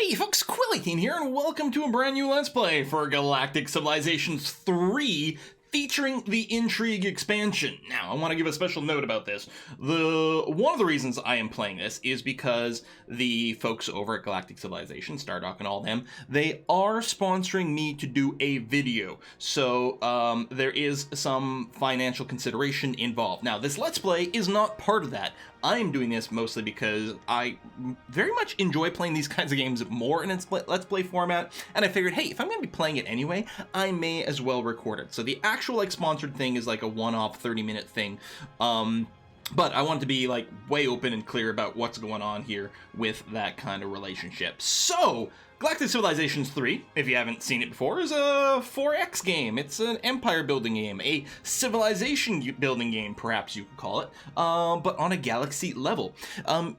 Hey folks, Quilly18 here, and welcome to a brand new Let's Play for Galactic Civilizations 3, featuring the Intrigue expansion. Now, I want to give a special note about this. One of the reasons I am playing this is because the folks over at Galactic Civilization, Stardock and all them, they are sponsoring me to do a video. So, there is some financial consideration involved. Now, this Let's Play is not part of that. I'm doing this mostly because I very much enjoy playing these kinds of games more in its Let's Play format, and I figured, hey, if I'm going to be playing it anyway, I may as well record it. So the actual, sponsored thing is like a one-off 30-minute thing, but I want to be, way open and clear about what's going on here with that kind of relationship. So, Galactic Civilizations 3, if you haven't seen it before, is a 4X game. It's an empire building game, a civilization building game, perhaps you could call it, but on a galaxy level.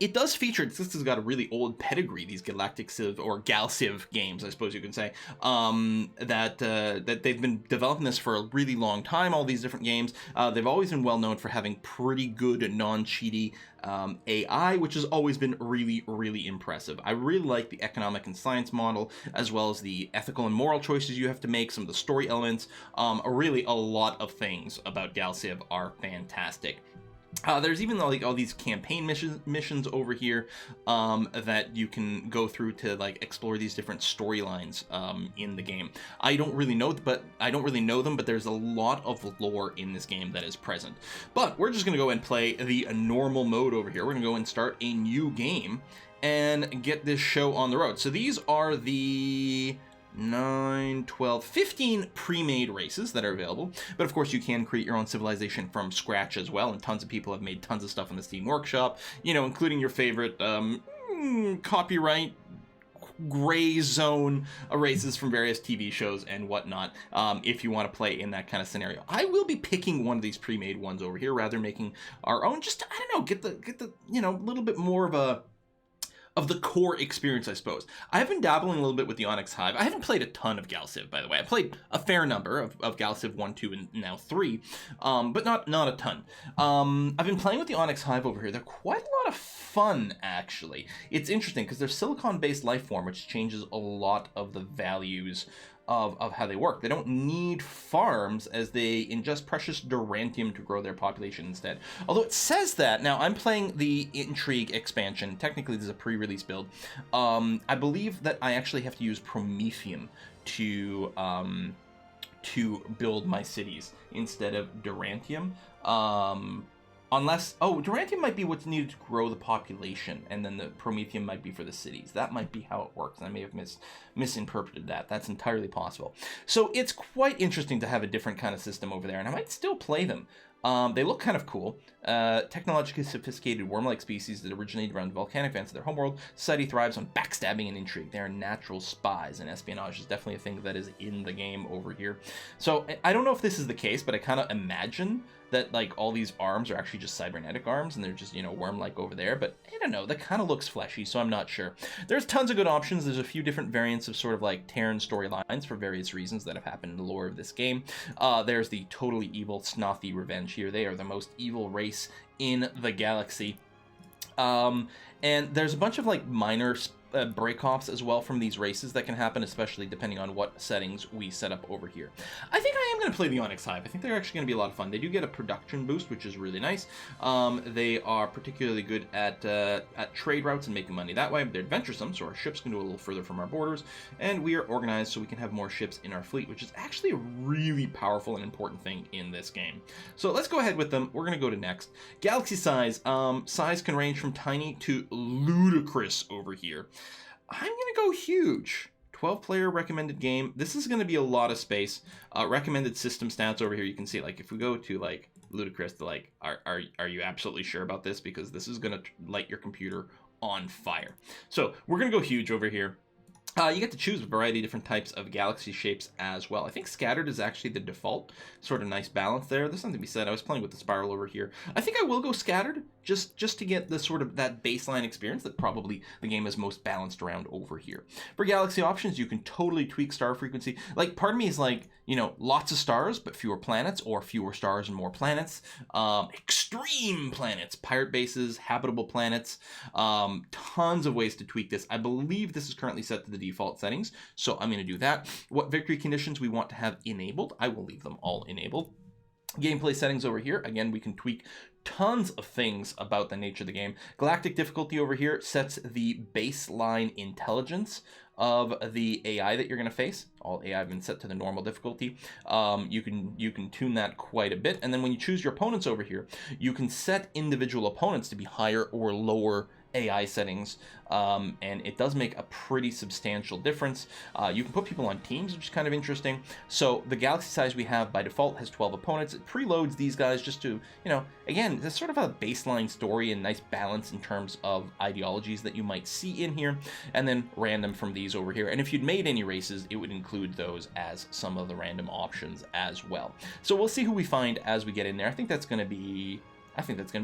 It does feature, this has got a really old pedigree, these Galactic Civ, or Gal-Civ games, I suppose you can say, that they've been developing this for a really long time, all these different games. They've always been well known for having pretty good non-cheaty AI, which has always been really, really impressive. I really like the economic and science model, as well as the ethical and moral choices you have to make, some of the story elements. Really, a lot of things about Gal-Civ are fantastic. There's even all these campaign missions over here that you can go through to explore these different storylines in the game. I don't really know them, but there's a lot of lore in this game that is present. But we're just gonna go and play the normal mode over here. We're gonna go and start a new game and get this show on the road. So these are the 9, 12, 15 pre-made races that are available, but of course you can create your own civilization from scratch as well, and tons of people have made tons of stuff in the Steam Workshop, including your favorite copyright gray zone races from various TV shows and whatnot, if you want to play in that kind of scenario. I will be picking one of these pre-made ones over here, rather than making our own, just to, I don't know, get the little bit more of the core experience, I suppose. I've been dabbling a little bit with the Onyx Hive. I haven't played a ton of Gal-Civ, by the way. I played a fair number of Gal-Civ 1, 2, and now 3, but not a ton. I've been playing with the Onyx Hive over here. They're quite a lot of fun, actually. It's interesting, because they're silicon-based life form, which changes a lot of the values of how they work. They don't need farms, as they ingest precious durantium to grow their population instead. Although it says that, now I'm playing the Intrigue expansion. Technically this is a pre-release build. I believe that I actually have to use promethium to build my cities instead of durantium. Unless, durantium might be what's needed to grow the population, and then the promethium might be for the cities. That might be how it works. I may have misinterpreted that. That's entirely possible. So it's quite interesting to have a different kind of system over there, and I might still play them. They look kind of cool. Technologically sophisticated worm-like species that originated around volcanic vents of their homeworld. Society thrives on backstabbing and intrigue. They are natural spies, and espionage is definitely a thing that is in the game over here. So I don't know if this is the case, but I kind of imagine that all these arms are actually just cybernetic arms, and they're just, worm-like over there, but I don't know, that kind of looks fleshy, so I'm not sure. There's tons of good options. There's a few different variants of sort of Terran storylines for various reasons that have happened in the lore of this game. There's the totally evil Snothy Revenge here. They are the most evil race in the galaxy. And there's a bunch of minor break-offs as well from these races that can happen, especially depending on what settings we set up over here. I think I am going to play the Onyx Hive. I think they're actually going to be a lot of fun. They do get a production boost, which is really nice. They are particularly good at trade routes and making money that way. They're adventuresome, so our ships can go a little further from our borders, and we are organized so we can have more ships in our fleet, which is actually a really powerful and important thing in this game. So let's go ahead with them. We're going to go to next. Galaxy size. Size can range from tiny to ludicrous over here. I'm going to go huge. 12-player recommended game. This is going to be a lot of space. Recommended system stats over here. You can see, if we go to, ludicrous, to, are you absolutely sure about this? Because this is going to light your computer on fire. So we're going to go huge over here. You get to choose a variety of different types of galaxy shapes as well. I think scattered is actually the default. Sort of nice balance there. There's something to be said. I was playing with the spiral over here. I think I will go scattered just to get the sort of that baseline experience that probably the game is most balanced around over here. For galaxy options, you can totally tweak star frequency. Like, part of me is like, you know, lots of stars but fewer planets, or fewer stars and more planets. Extreme planets, pirate bases, habitable planets. Tons of ways to tweak this. I believe this is currently set to the default settings, so I'm going to do that. What victory conditions we want to have enabled, I will leave them all enabled. Gameplay settings over here, again, we can tweak tons of things about the nature of the game. Galactic Difficulty over here sets the baseline intelligence of the AI that you're going to face. All AI have been set to the normal difficulty. You can tune that quite a bit, and then when you choose your opponents over here, you can set individual opponents to be higher or lower AI settings, and it does make a pretty substantial difference. You can put people on teams, which is kind of interesting. So the galaxy size we have by default has 12 opponents. It preloads these guys just to, you know, again, there's sort of a baseline story and nice balance in terms of ideologies that you might see in here, and then random from these over here. And if you'd made any races, it would include those as some of the random options as well. So we'll see who we find as we get in there. I think that's going to be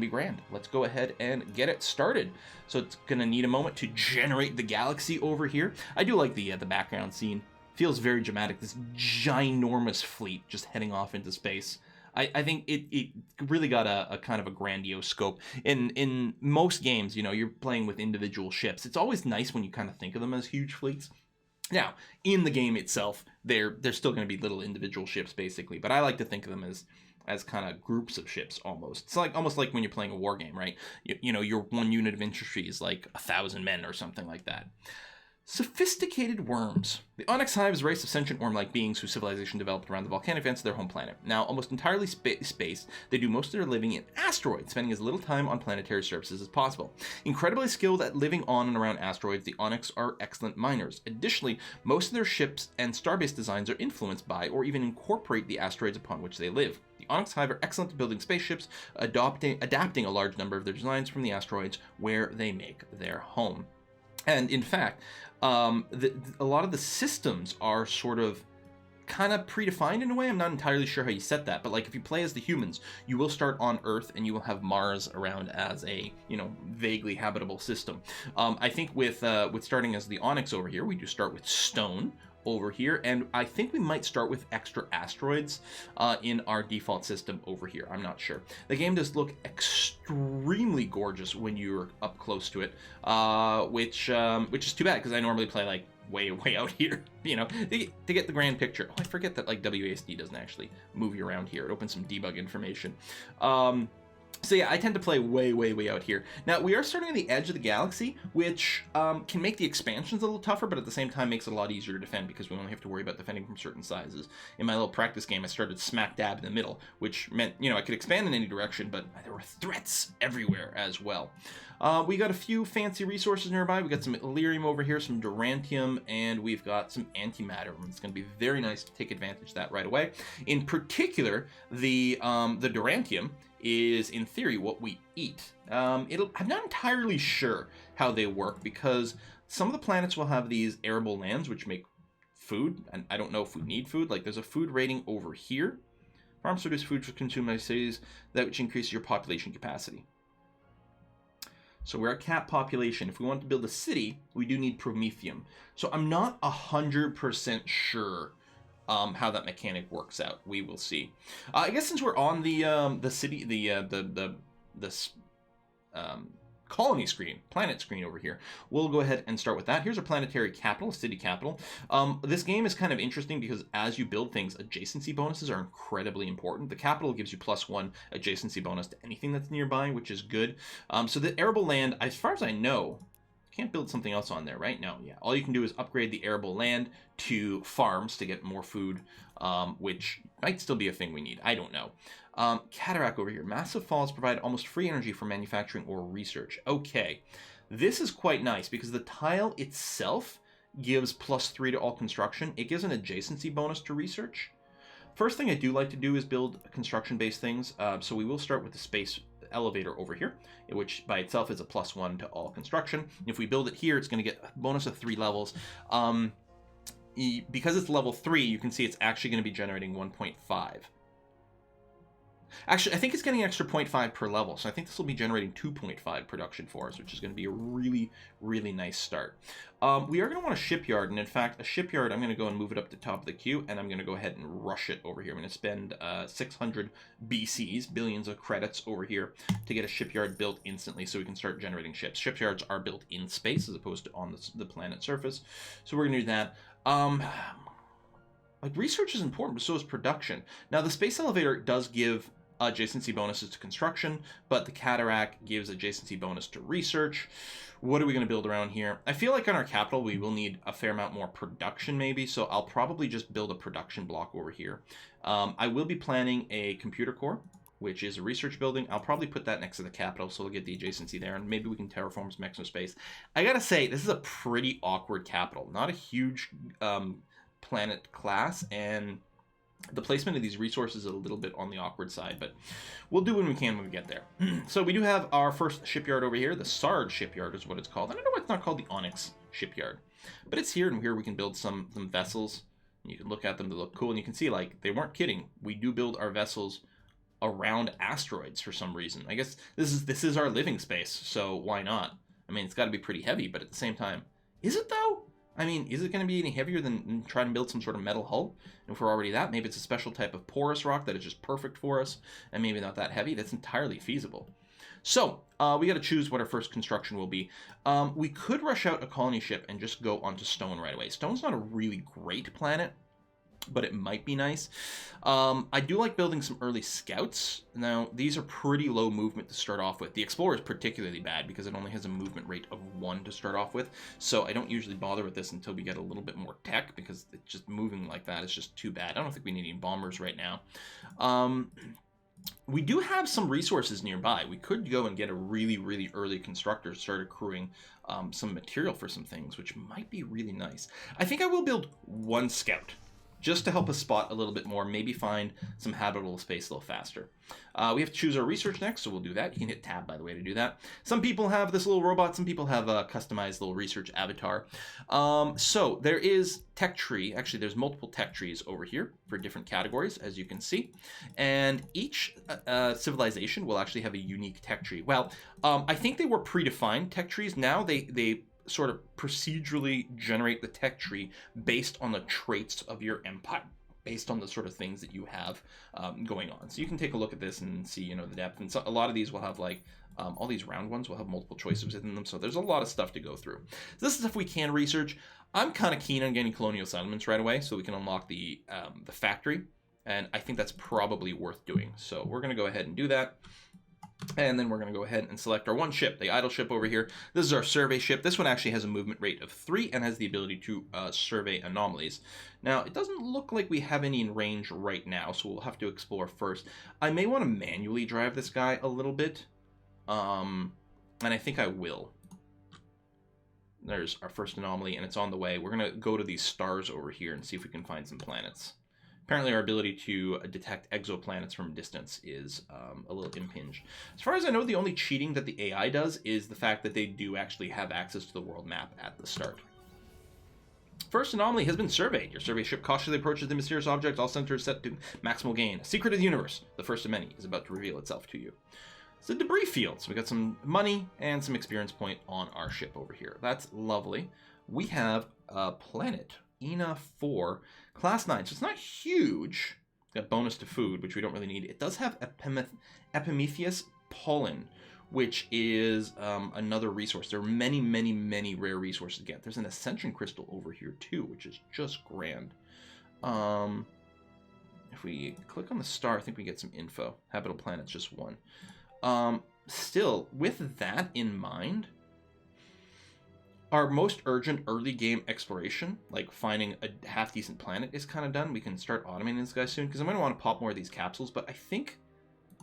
grand. Let's go ahead and get it started. So it's going to need a moment to generate the galaxy over here. I do like the background scene. Feels very dramatic. This ginormous fleet just heading off into space. I think it really got a kind of a grandiose scope. In most games, you know, you're playing with individual ships. It's always nice when you kind of think of them as huge fleets. Now, in the game itself, they're still going to be little individual ships, basically. But I like to think of them as kind of groups of ships almost. It's like almost like when you're playing a war game, right? You know, your one unit of infantry is like 1,000 men or something like that. Sophisticated worms. The Onyx Hive is a race of sentient worm-like beings whose civilization developed around the volcanic vents of their home planet. Now, almost entirely spaced, they do most of their living in asteroids, spending as little time on planetary surfaces as possible. Incredibly skilled at living on and around asteroids, the Onyx are excellent miners. Additionally, most of their ships and starbase designs are influenced by or even incorporate the asteroids upon which they live. The Onyx Hive are excellent at building spaceships, adapting a large number of their designs from the asteroids where they make their home. And in fact, a lot of the systems are sort of kind of predefined in a way. I'm not entirely sure how you set that, but like if you play as the humans, you will start on Earth and you will have Mars around as a, you know, vaguely habitable system. I think with starting as the Onyx over here, we do start with stone over here, and I think we might start with extra asteroids in our default system over here. I'm not sure. The game does look extremely gorgeous when you're up close to it, which is too bad because I normally play like way out here, you know, to get the grand picture. Oh, I forget that like WASD doesn't actually move you around here. It opens some debug information. So yeah, I tend to play way out here. Now, we are starting on the edge of the galaxy, which can make the expansions a little tougher, but at the same time makes it a lot easier to defend because we only have to worry about defending from certain sizes. In my little practice game, I started smack dab in the middle, which meant, you know, I could expand in any direction, but there were threats everywhere as well. We got a few fancy resources nearby. We got some Illyrium over here, some Durantium, and we've got some antimatter. It's going to be very nice to take advantage of that right away. In particular, the Durantium is in theory what we eat. I'm not entirely sure how they work because some of the planets will have these arable lands which make food, and I don't know if we need food. Like there's a food rating over here. Farms produce food for consumed by cities, that which increases your population capacity. So we're at cap population. If we want to build a city, we do need promethium. So I'm not 100% sure how that mechanic works out. We will see. I guess since we're on the city, the colony screen, planet screen over here, we'll go ahead and start with that. Here's a planetary capital, city capital. This game is kind of interesting because as you build things, adjacency bonuses are incredibly important. The capital gives you +1 adjacency bonus to anything that's nearby, which is good. So the arable land, as far as I know, can't build something else on there, right? No, yeah. All you can do is upgrade the arable land to farms to get more food, which might still be a thing we need. I don't know. Cataract over here. Massive falls provide almost free energy for manufacturing or research. Okay. This is quite nice because the tile itself gives +3 to all construction. It gives an adjacency bonus to research. First thing I do like to do is build construction-based things. So we will start with the space elevator over here, which by itself is a +1 to all construction. If we build it here, it's going to get a bonus of 3 levels. Because it's level 3, you can see it's actually going to be generating 1.5. Actually, I think it's getting an extra 0.5 per level, so I think this will be generating 2.5 production for us, which is going to be a really, really nice start. We are going to want a shipyard, and in fact, a shipyard, I'm going to go and move it up the top of the queue, and I'm going to go ahead and rush it over here. I'm going to spend 600 BCs, billions of credits over here, to get a shipyard built instantly so we can start generating ships. Shipyards are built in space as opposed to on the planet surface, so we're going to do that. Like, research is important, but so is production. Now, the space elevator does give adjacency bonuses to construction, but the cataract gives adjacency bonus to research. What are we going to build around here? I feel like on our capital, we will need a fair amount more production, maybe, so I'll probably just build a production block over here. I will be planning a computer core, which is a research building. I'll probably put that next to the capital, so we'll get the adjacency there, and maybe we can terraform some extra space. I gotta say, this is a pretty awkward capital. Not a huge planet class, and the placement of these resources is a little bit on the awkward side, but we'll do when we can when we get there. So we do have our first shipyard over here. The Sarge Shipyard is what it's called. I don't know why it's not called the Onyx Shipyard, but it's here, and here we can build some vessels. And you can look at them, they look cool, and you can see, like, they weren't kidding. We do build our vessels around asteroids for some reason. I guess this is our living space, so why not? I mean, it's got to be pretty heavy, but at the same time, is it though? I mean, is it going to be any heavier than trying to build some sort of metal hull? And if we're already that, maybe it's a special type of porous rock that is just perfect for us, and maybe not that heavy. That's entirely feasible. So, we got to choose what our first construction will be. We could rush out a colony ship and just go onto stone right away. Stone's not a really great planet, but it might be nice. I do like building some early scouts. Now, these are pretty low movement to start off with. The Explorer is particularly bad because it only has a movement rate of 1 to start off with, so I don't usually bother with this until we get a little bit more tech, because it's just moving like that is just too bad. I don't think we need any bombers right now. We do have some resources nearby. We could go and get a really, really early constructor to start accruing some material for some things, which might be really nice. I think I will build 1 scout, just to help us spot a little bit more, maybe find some habitable space a little faster. We have to choose our research next, so we'll do that. You can hit tab, by the way, to do that. Some people have this little robot, some people have a customized little research avatar. So there is tech tree. Actually, there's multiple tech trees over here for different categories, as you can see. And each civilization will actually have a unique tech tree. Well, I think they were predefined tech trees. Now they sort of procedurally generate the tech tree based on the traits of your empire, based on the sort of things that you have going on. So you can take a look at this and see, the depth. And so a lot of these will have, like, all these round ones will have multiple choices within them. So there's a lot of stuff to go through. So this is stuff we can research. I'm kind of keen on getting colonial settlements right away so we can unlock the factory. And I think that's probably worth doing. So we're going to go ahead and do that. And then we're going to go ahead and select our 1 ship, the idle ship over here. This is our survey ship. This one actually has a movement rate of 3 and has the ability to survey anomalies. Now, it doesn't look like we have any in range right now, so we'll have to explore first. I may want to manually drive this guy a little bit, and I think I will. There's our first anomaly, and it's on the way. We're going to go to these stars over here and see if we can find some planets. Apparently our ability to detect exoplanets from a distance is a little impinged. As far as I know, the only cheating that the AI does is the fact that they do actually have access to the world map at the start. First anomaly has been surveyed. Your survey ship cautiously approaches the mysterious object, all centers set to maximal gain. A secret of the universe, the first of many, is about to reveal itself to you. It's a debris field, so we got some money and some experience point on our ship over here. That's lovely. We have a planet, Ina 4, class 9, so it's not huge. Got bonus to food, which we don't really need. It does have Epimetheus pollen, which is another resource. There are many, many, many rare resources to get. There's an ascension crystal over here too, which is just grand. If we click on the star, I think we get some info. Habitable planet's just 1. Still, with that in mind, our most urgent early game exploration, like finding a half-decent planet, is kind of done. We can start automating this guy soon, because I'm going to want to pop more of these capsules, but I think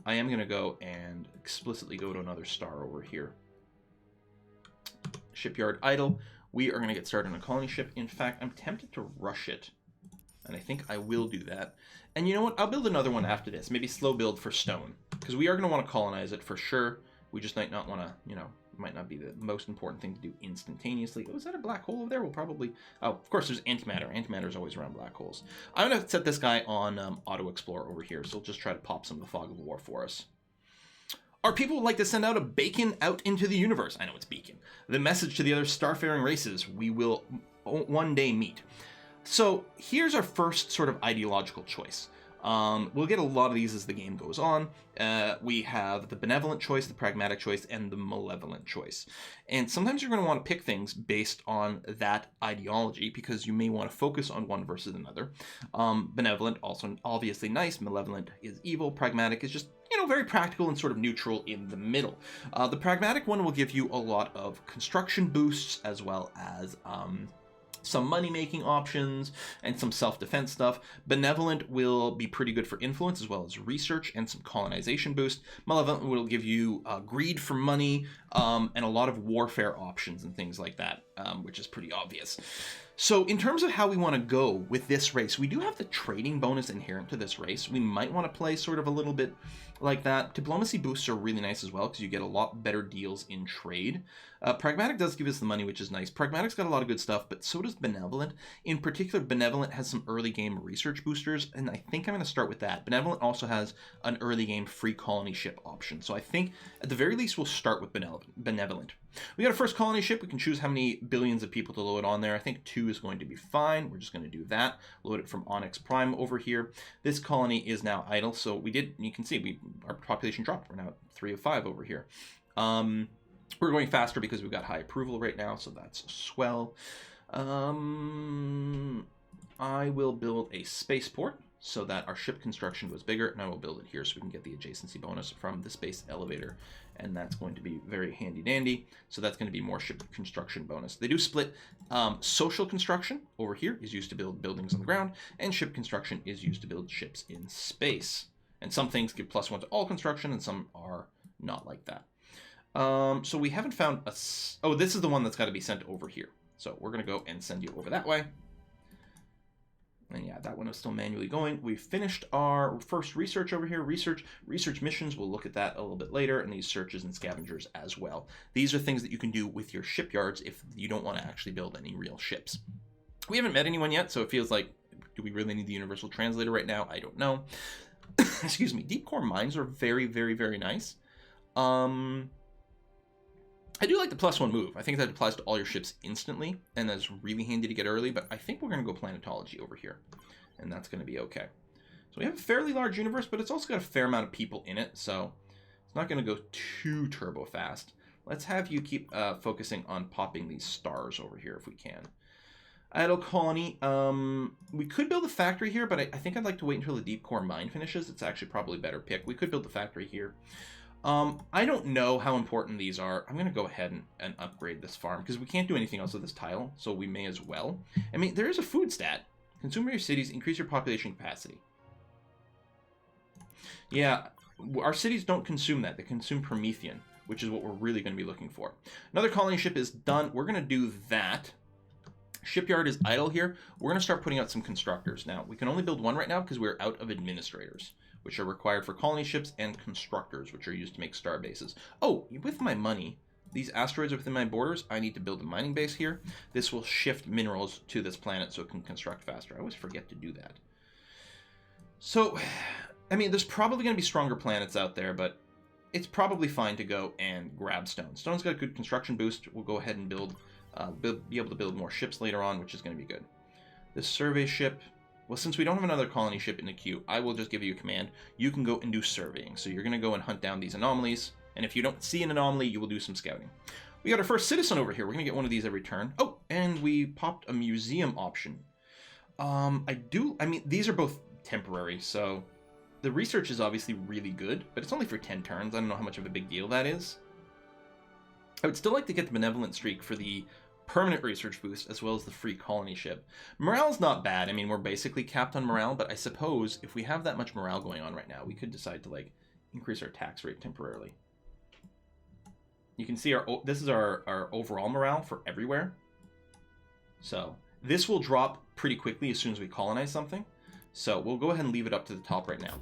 I am going to go and explicitly go to another star over here. Shipyard idle. We are going to get started on a colony ship. In fact, I'm tempted to rush it, and I think I will do that. And you know what? I'll build another one after this. Maybe slow build for stone, because we are going to want to colonize it for sure. We just might not want to, might not be the most important thing to do instantaneously. Oh, is that a black hole over there? We'll probably... Oh, of course, there's antimatter. Antimatter is always around black holes. I'm going to set this guy on Auto Explore over here, so we'll just try to pop some of the fog of war for us. Our people would like to send out a beacon out into the universe. I know it's beacon. The message to the other starfaring races we will one day meet. So here's our first sort of ideological choice. We'll get a lot of these as the game goes on. We have the benevolent choice, the pragmatic choice, and the malevolent choice. And sometimes you're going to want to pick things based on that ideology because you may want to focus on one versus another. Benevolent, also obviously nice. Malevolent is evil. Pragmatic is just, very practical and sort of neutral in the middle. The pragmatic one will give you a lot of construction boosts as well as... some money-making options, and some self-defense stuff. Benevolent will be pretty good for influence as well as research and some colonization boost. Malevolent will give you greed for money and a lot of warfare options and things like that, which is pretty obvious. So in terms of how we want to go with this race, we do have the trading bonus inherent to this race. We might want to play sort of a little bit like that. Diplomacy boosts are really nice as well because you get a lot better deals in trade. Pragmatic does give us the money, which is nice. Pragmatic's got a lot of good stuff, but so does Benevolent. In particular, Benevolent has some early game research boosters, and I think I'm going to start with that. Benevolent also has an early game free colony ship option, so I think at the very least we'll start with Benevolent. We got a first colony ship. We can choose how many billions of people to load on there. I think 2 is going to be fine. We're just going to do that. Load it from Onyx Prime over here. This colony is now idle, so you can see our population dropped. We're now at 3 of 5 over here. We're going faster because we've got high approval right now, so that's swell. I will build a spaceport so that our ship construction goes bigger, and I will build it here so we can get the adjacency bonus from the space elevator, and that's going to be very handy dandy. So that's going to be more ship construction bonus. They do split. Social construction over here is used to build buildings on the ground, and ship construction is used to build ships in space. And some things give +1 to all construction, and some are not like that. So we haven't found a... Oh, this is the one that's got to be sent over here. So we're going to go and send you over that way. And yeah, that one is still manually going. We've finished our first research over here. Research missions, we'll look at that a little bit later, and these searches and scavengers as well. These are things that you can do with your shipyards if you don't want to actually build any real ships. We haven't met anyone yet, so it feels like, do we really need the universal translator right now? I don't know. Excuse me. Deep core mines are very, very, very nice. I do like the +1 move. I think that applies to all your ships instantly, and that's really handy to get early, but I think we're going to go planetology over here, and that's going to be okay. So we have a fairly large universe, but it's also got a fair amount of people in it, so it's not going to go too turbo fast. Let's have you keep focusing on popping these stars over here if we can. Idle colony. We could build a factory here, but I think I'd like to wait until the deep core mine finishes. It's actually probably a better pick. We could build the factory here. I don't know how important these are. I'm going to go ahead and upgrade this farm because we can't do anything else with this tile, so we may as well. I mean, there is a food stat. Consume your cities, increase your population capacity. Yeah, our cities don't consume that. They consume Promethean, which is what we're really going to be looking for. Another colony ship is done. We're going to do that. Shipyard is idle here. We're going to start putting out some constructors. Now, we can only build one right now because we're out of administrators, which are required for colony ships, and constructors, which are used to make star bases. Oh, with my money, these asteroids are within my borders. I need to build a mining base here. This will shift minerals to this planet so it can construct faster. I always forget to do that. So, I mean, there's probably going to be stronger planets out there, but it's probably fine to go and grab stone. Stone's got a good construction boost. We'll go ahead and be able to build more ships later on, which is going to be good. This survey ship... Well, since we don't have another colony ship in the queue, I will just give you a command. You can go and do surveying. So you're going to go and hunt down these anomalies. And if you don't see an anomaly, you will do some scouting. We got our first citizen over here. We're going to get one of these every turn. Oh, and we popped a museum option. I mean, these are both temporary. So the research is obviously really good, but it's only for 10 turns. I don't know how much of a big deal that is. I would still like to get the benevolent streak for the permanent research boost, as well as the free colony ship. Morale's not bad. I mean, we're basically capped on morale, but I suppose if we have that much morale going on right now, we could decide to, like, increase our tax rate temporarily. You can see this is our overall morale for everywhere. So this will drop pretty quickly as soon as we colonize something. So we'll go ahead and leave it up to the top right now.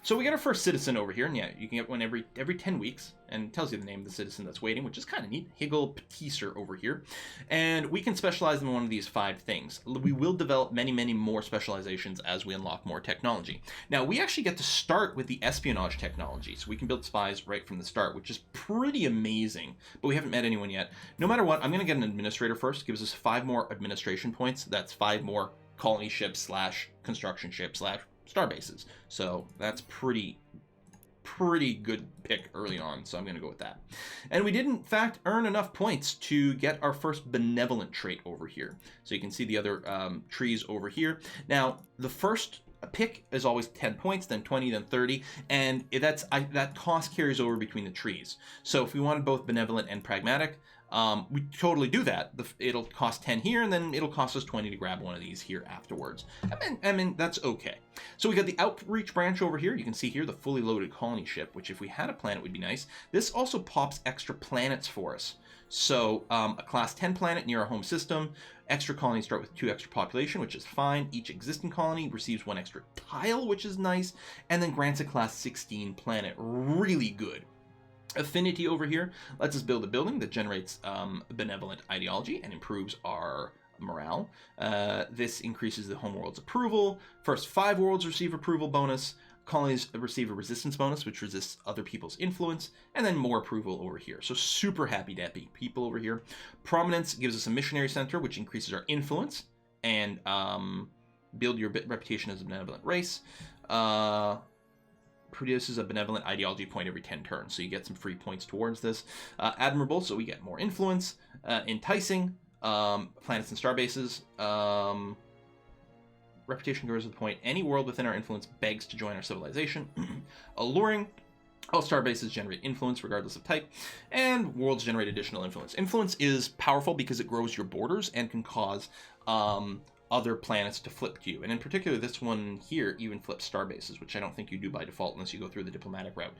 So we got our first citizen over here, and yeah, you can get one every 10 weeks, and it tells you the name of the citizen that's waiting, which is kind of neat. Higgle Petisser over here. And we can specialize in one of these 5 things. We will develop many, many more specializations as we unlock more technology. Now, we actually get to start with the espionage technology, so we can build spies right from the start, which is pretty amazing, but we haven't met anyone yet. No matter what, I'm going to get an administrator first. It gives us 5 more administration points. That's 5 more colony ships / construction ships / star bases. So that's pretty good pick early on, so I'm going to go with that. And we did in fact earn enough points to get our first benevolent trait over here. So you can see the other trees over here. Now the first pick is always 10 points, then 20, then 30, and that cost carries over between the trees. So if we wanted both benevolent and pragmatic, we totally do that. It'll cost 10 here, and then it'll cost us 20 to grab one of these here afterwards. I mean, that's okay. So we got the outreach branch over here. You can see here the fully loaded colony ship, which if we had a planet would be nice. This also pops extra planets for us. So a class 10 planet near our home system. Extra colonies start with 2 extra population, which is fine. Each existing colony receives 1 extra tile, which is nice. And then grants a class 16 planet. Really good. Affinity over here lets us build a building that generates benevolent ideology and improves our morale. This increases the homeworld's approval. First 5 worlds receive approval bonus. Colonies receive a resistance bonus, which resists other people's influence, and then more approval over here. So super happy people over here. Prominence gives us a missionary center, which increases our influence and build your reputation as a benevolent race. Produces a benevolent ideology point every 10 turns, so you get some free points towards this. Admirable, so we get more influence. Enticing, planets and star bases. Reputation grows with the point any world within our influence begs to join our civilization. Alluring, all star bases generate influence regardless of type, and worlds generate additional influence. Influence is powerful because it grows your borders and can cause other planets to flip to you. And in particular, this one here even flips star bases, which I don't think you do by default unless you go through the diplomatic route.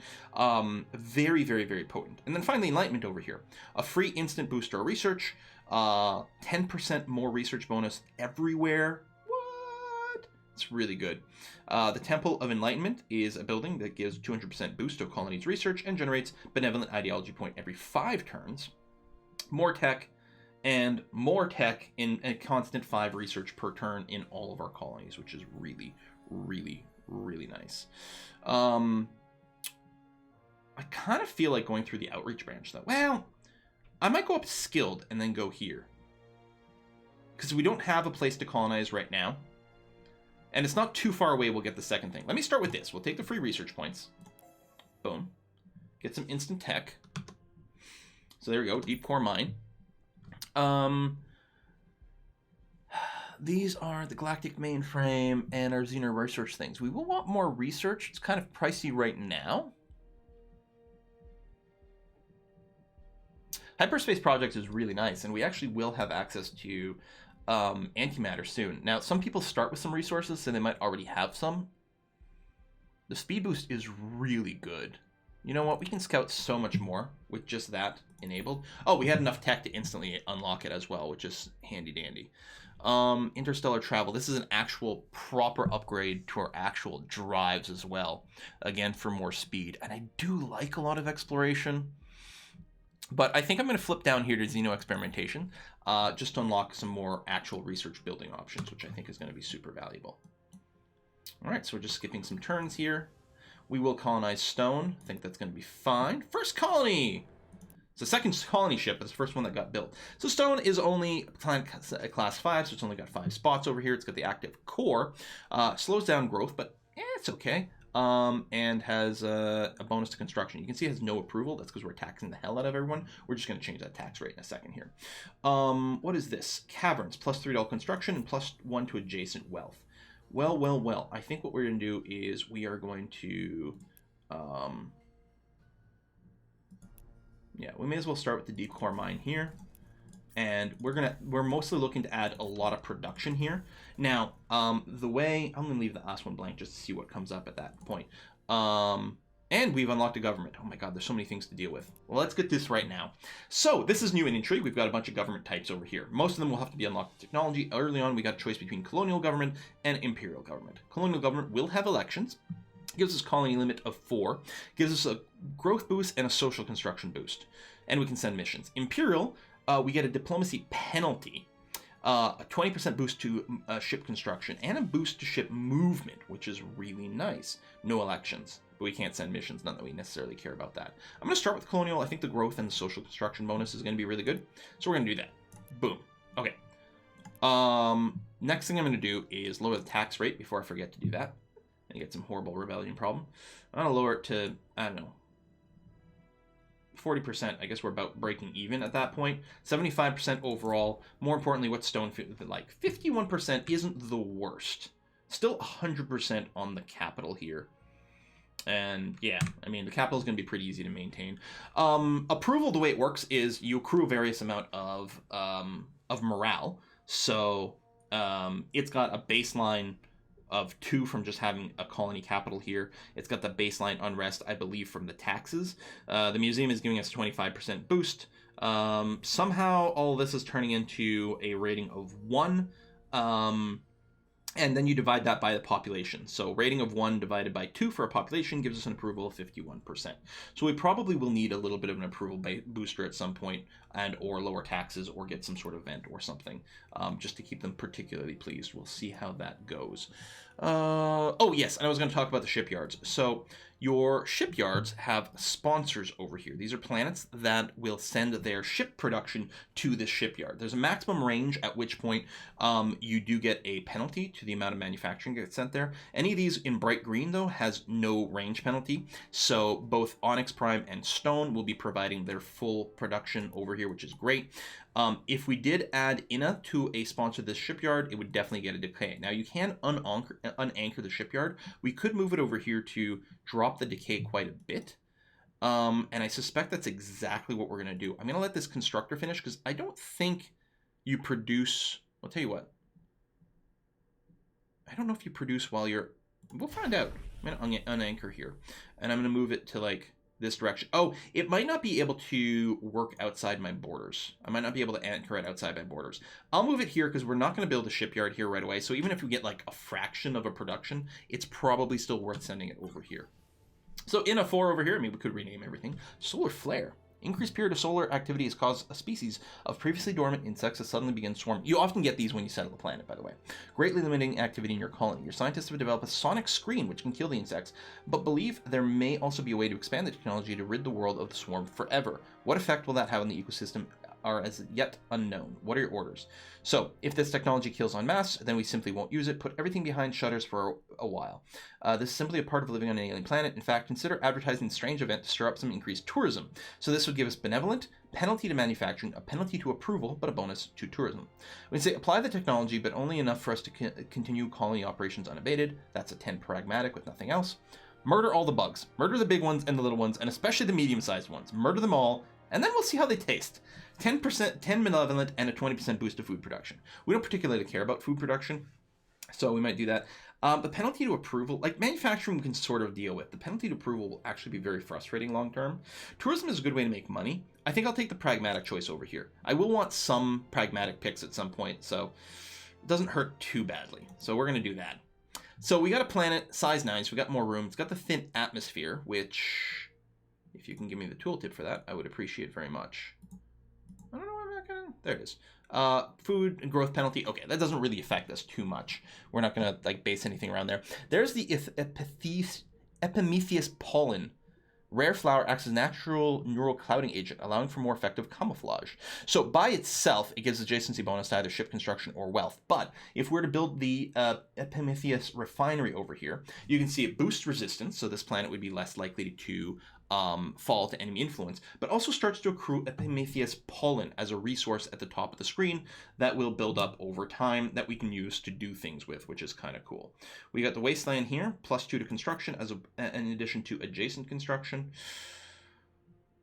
Very, very, very potent. And then finally, Enlightenment over here. A free instant boost to our research. 10% more research bonus everywhere. What? It's really good. The Temple of Enlightenment is a building that gives 200% boost to a colony's research and generates benevolent ideology point every 5 turns. More tech. And more tech in a constant 5 research per turn in all of our colonies, which is really, really, really nice. I kind of feel like going through the outreach branch, though. Well, I might go up skilled and then go here. Because we don't have a place to colonize right now. And it's not too far away we'll get the second thing. Let me start with this. We'll take the free research points. Boom. Get some instant tech. So there we go. Deep core mine. These are the Galactic mainframe and our Xeno research things. We will want more research. It's kind of pricey right now. Hyperspace Projects is really nice, and we actually will have access to antimatter soon. Now, some people start with some resources, so they might already have some. The speed boost is really good. You know what? We can scout so much more with just that enabled. Oh, we had enough tech to instantly unlock it as well, which is handy dandy. Interstellar Travel. This is an actual proper upgrade to our actual drives as well. Again, for more speed. And I do like a lot of exploration. But I think I'm going to flip down here to Xeno Experimentation just to unlock some more actual research building options, which I think is going to be super valuable. All right, so we're just skipping some turns here. We will colonize Stone. I think that's going to be fine. First colony! It's the second colony ship, but it's the first one that got built. So Stone is only planet class 5, so it's only got 5 spots over here. It's got the active core. Slows down growth, but it's okay. And has a bonus to construction. You can see it has no approval. That's because we're taxing the hell out of everyone. We're just going to change that tax rate in a second here. What is this? Caverns, plus 3 to all construction and plus 1 to adjacent wealth. Well. I think what we're going to do is we are going to... we may as well start with the deep core mine here. And we're mostly looking to add a lot of production here. Now, the way I'm gonna leave the last one blank just to see what comes up at that point. And we've unlocked a government. Oh my god, there's so many things to deal with. Well, let's get this right now. So, this is new in Intrigue. We've got a bunch of government types over here. Most of them will have to be unlocked with technology. Early on, we got a choice between Colonial Government and Imperial Government. Colonial Government will have elections. Gives us colony limit of 4. Gives us a growth boost and a social construction boost. And we can send missions. Imperial, we get a diplomacy penalty. A 20% boost to ship construction and a boost to ship movement, which is really nice. No elections, but we can't send missions, not that we necessarily care about that. I'm going to start with Colonial. I think the growth and the social construction bonus is going to be really good, so we're going to do that. Boom. Okay. Next thing I'm going to do is lower the tax rate before I forget to do that and get some horrible rebellion problem. I'm going to lower it to, I don't know, 40%. I guess we're about breaking even at that point. 75% overall. More importantly, what's Stone like? 51% isn't the worst. Still 100% on the capital here. And yeah, I mean, the capital is going to be pretty easy to maintain. Approval, the way it works is you accrue a various amount of morale. So it's got a baseline of 2 from just having a colony capital here. It's got the baseline unrest, I believe, from the taxes. The museum is giving us 25% boost. Somehow all this is turning into a rating of 1. And then you divide that by the population. So rating of 1 divided by 2 for a population gives us an approval of 51%. So we probably will need a little bit of an approval booster at some point, and or lower taxes or get some sort of event or something, just to keep them particularly pleased. We'll see how that goes. Oh yes, and I was going to talk about the shipyards. So your shipyards have sponsors over here. These are planets that will send their ship production to the shipyard. There's a maximum range at which point you do get a penalty to the amount of manufacturing that gets sent there. Any of these in bright green, though, has no range penalty. So both Onyx Prime and Stone will be providing their full production over here, which is great. If we did add Inna to a sponsor of this shipyard, it would definitely get a decay. Now, you can unanchor the shipyard. We could move it over here to drop the decay quite a bit. And I suspect that's exactly what we're going to do. I'm going to let this constructor finish because I don't think you produce... I'll tell you what. I don't know if you produce while you're... We'll find out. I'm going to unanchor here. And I'm going to move it to, like, this direction. Oh, it might not be able to work outside my borders. I might not be able to anchor it outside my borders. I'll move it here because we're not going to build a shipyard here right away. So even if we get like a fraction of a production, it's probably still worth sending it over here. So in a 4 over here, I mean, we could rename everything. Solar flare. Increased period of solar activity has caused a species of previously dormant insects to suddenly begin swarming. You often get these when you settle a planet, by the way. Greatly limiting activity in your colony. Your scientists have developed a sonic screen which can kill the insects, but believe there may also be a way to expand the technology to rid the world of the swarm forever. What effect will that have on the ecosystem are as yet unknown. What are your orders? So, if this technology kills en masse, then we simply won't use it. Put everything behind shutters for a while. This is simply a part of living on an alien planet. In fact, consider advertising the strange event to stir up some increased tourism. So this would give us benevolent, penalty to manufacturing, a penalty to approval, but a bonus to tourism. We can say apply the technology, but only enough for us to continue colony operations unabated. That's a 10 pragmatic with nothing else. Murder all the bugs. Murder the big ones and the little ones, and especially the medium-sized ones. Murder them all, and then we'll see how they taste. 10%, 10 malevolent, and a 20% boost to food production. We don't particularly care about food production, so we might do that. The penalty to approval, like manufacturing we can sort of deal with. The penalty to approval will actually be very frustrating long term. Tourism is a good way to make money. I think I'll take the pragmatic choice over here. I will want some pragmatic picks at some point, so it doesn't hurt too badly. So we're going to do that. So we got a planet, size 9, so we got more room. It's got the thin atmosphere, which, if you can give me the tooltip for that, I would appreciate very much. I don't know why I'm not gonna... There it is. Food and growth penalty. Okay, that doesn't really affect us too much. We're not gonna like base anything around there. There's the Epimetheus pollen. Rare flower acts as natural neural clouding agent, allowing for more effective camouflage. So by itself, it gives adjacency bonus to either ship construction or wealth. But if we're to build the Epimetheus refinery over here, you can see it boosts resistance, so this planet would be less likely to fall to enemy influence, but also starts to accrue Epimetheus pollen as a resource at the top of the screen that will build up over time that we can use to do things with, which is kind of cool. We got the wasteland here, +2 to construction as in addition to adjacent construction.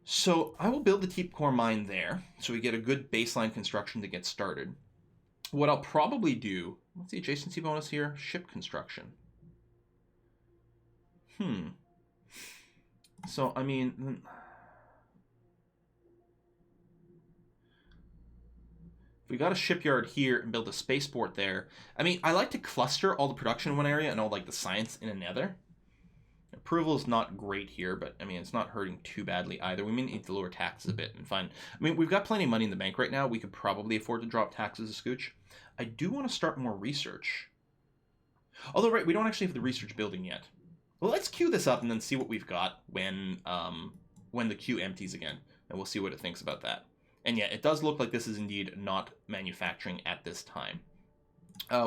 So I will build the Teep Core mine there, so we get a good baseline construction to get started. What I'll probably do, what's the adjacency bonus here? Ship construction. So, I mean, if we got a shipyard here and build a spaceport there, I mean, I like to cluster all the production in one area and all like the science in another. Approval is not great here, but I mean, it's not hurting too badly either. We may need to lower taxes a bit and fine. I mean, we've got plenty of money in the bank right now. We could probably afford to drop taxes a scooch. I do want to start more research. Although, right, we don't actually have the research building yet. Well, let's queue this up and then see what we've got when the queue empties again. And we'll see what it thinks about that. And yeah, it does look like this is indeed not manufacturing at this time.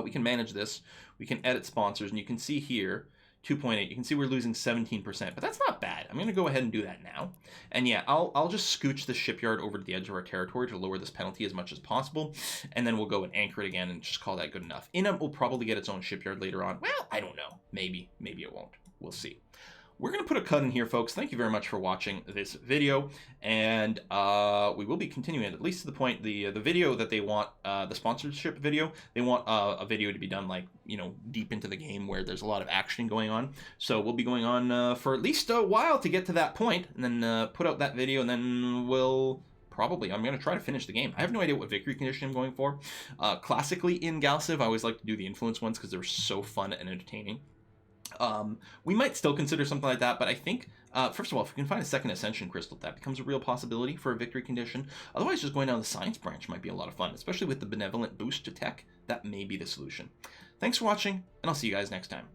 We can manage this. We can edit sponsors, and you can see here, 2.8. You can see we're losing 17%, but that's not bad. I'm going to go ahead and do that now. And yeah, I'll just scooch the shipyard over to the edge of our territory to lower this penalty as much as possible, and then we'll go and anchor it again and just call that good enough. Inum will probably get its own shipyard later on. Well, I don't know. Maybe it won't. We'll see. We're going to put a cut in here, folks. Thank you very much for watching this video, and we will be continuing at least to the point, the video that they want, the sponsorship video, they want a video to be done, like, you know, deep into the game where there's a lot of action going on. So we'll be going on for at least a while to get to that point, and then put out that video, and then we'll probably, I'm going to try to finish the game. I have no idea what victory condition I'm going for. Classically in Galciv, I always like to do the influence ones because they're so fun and entertaining. We might still consider something like that, but I think, first of all, if we can find a second ascension crystal, that becomes a real possibility for a victory condition. Otherwise, just going down the science branch might be a lot of fun, especially with the benevolent boost to tech. That may be the solution. Thanks for watching, and I'll see you guys next time.